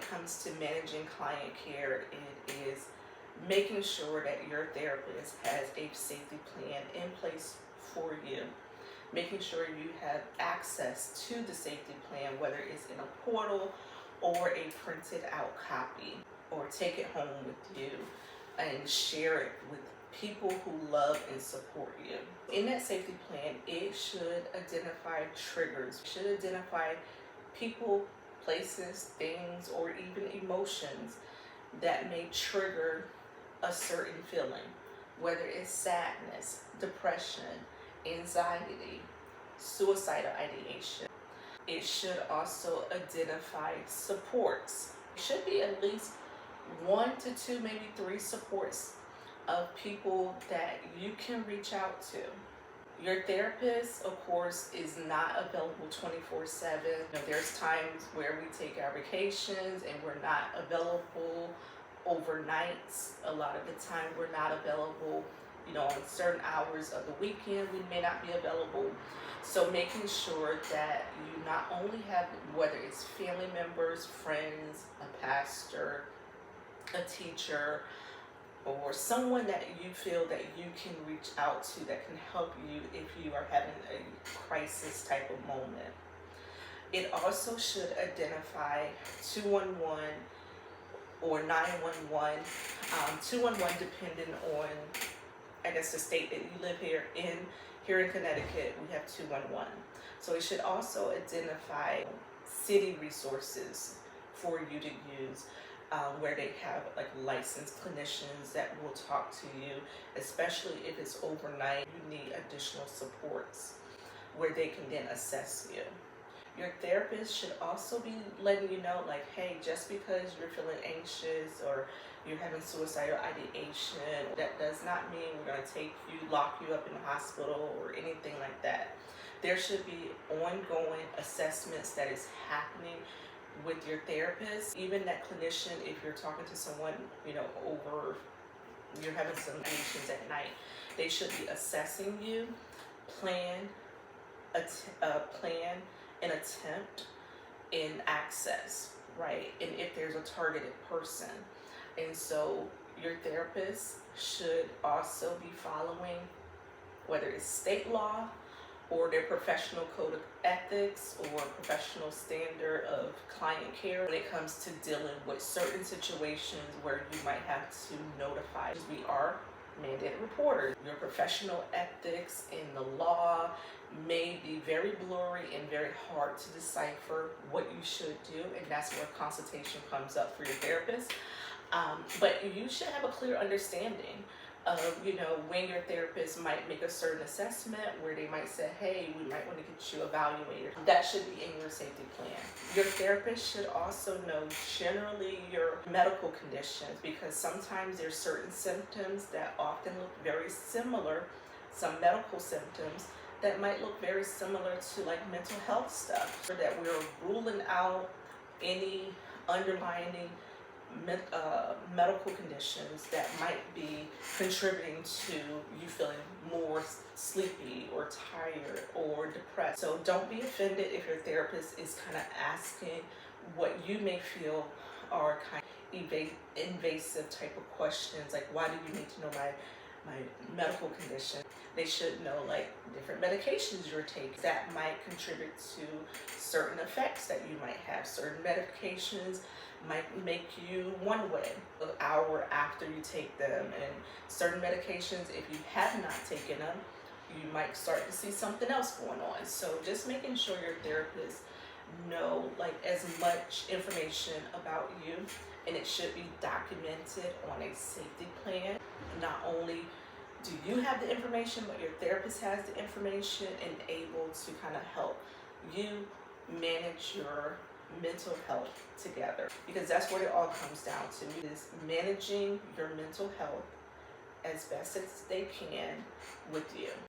it comes to managing client care, it is making sure that your therapist has a safety plan in place for you, making sure you have access to the safety plan, whether it's in a portal or a printed out copy, or take it home with you and share it with people who love and support you. In that safety plan, it should identify triggers, it should identify people, places, things, or even emotions that may trigger a certain feeling, whether it's sadness, depression, anxiety, suicidal ideation. It should also identify supports. It should be at least 1 to 2, maybe 3 supports of people that you can reach out to. Your therapist, of course, is not available 24/7. There's times where we take our vacations and we're not available overnights. A lot of the time we're not available, on certain hours of the weekend we may not be available. So making sure that you not only have, whether it's family members, friends, a pastor, a teacher, or someone that you feel that you can reach out to that can help you if you are having a crisis type of moment. It also should identify 211 or 911, 211 depending on, I guess, the state that you live here in Connecticut, we have 211. So it should also identify city resources for you to use, where they have like licensed clinicians that will talk to you, especially if it's overnight. You need additional supports where they can then assess you. Your therapist should also be letting you know, like, hey, just because you're feeling anxious or you're having suicidal ideation, that does not mean we're going to take you, lock you up in the hospital or anything like that. There should be ongoing assessments that is happening with your therapist. Even that clinician, if you're talking to someone, over, you're having some patients at night, they should be assessing you, plan an attempt in access, right? And if there's a targeted person. And so your therapist should also be following, whether it's state law or their professional code of ethics or professional standard of client care when it comes to dealing with certain situations where you might have to notify. We are mandated reporters. Your professional ethics in the law may be very blurry and very hard to decipher what you should do, and that's where consultation comes up for your therapist. But you should have a clear understanding of, when your therapist might make a certain assessment where they might say, hey, we might want to get you evaluated. That should be in your safety plan. Your therapist should also know generally your medical conditions, because sometimes there's certain symptoms that often look very similar, some medical symptoms that might look very similar to like mental health stuff, so that we're ruling out any underlying medical conditions that might be contributing to you feeling more sleepy or tired or depressed. So don't be offended if your therapist is kind of asking what you may feel are kind of invasive type of questions, like, why do you need to know my medical condition? They should know like different medications you're taking that might contribute to certain effects that you might have. Certain medications might make you one way an hour after you take them, and certain medications, if you have not taken them, you might start to see something else going on. So just making sure your therapist know like as much information about you, and it should be documented on a safety plan. Not only do you have the information, but your therapist has the information and able to kind of help you manage your mental health together, because that's what it all comes down to, is managing your mental health as best as they can with you.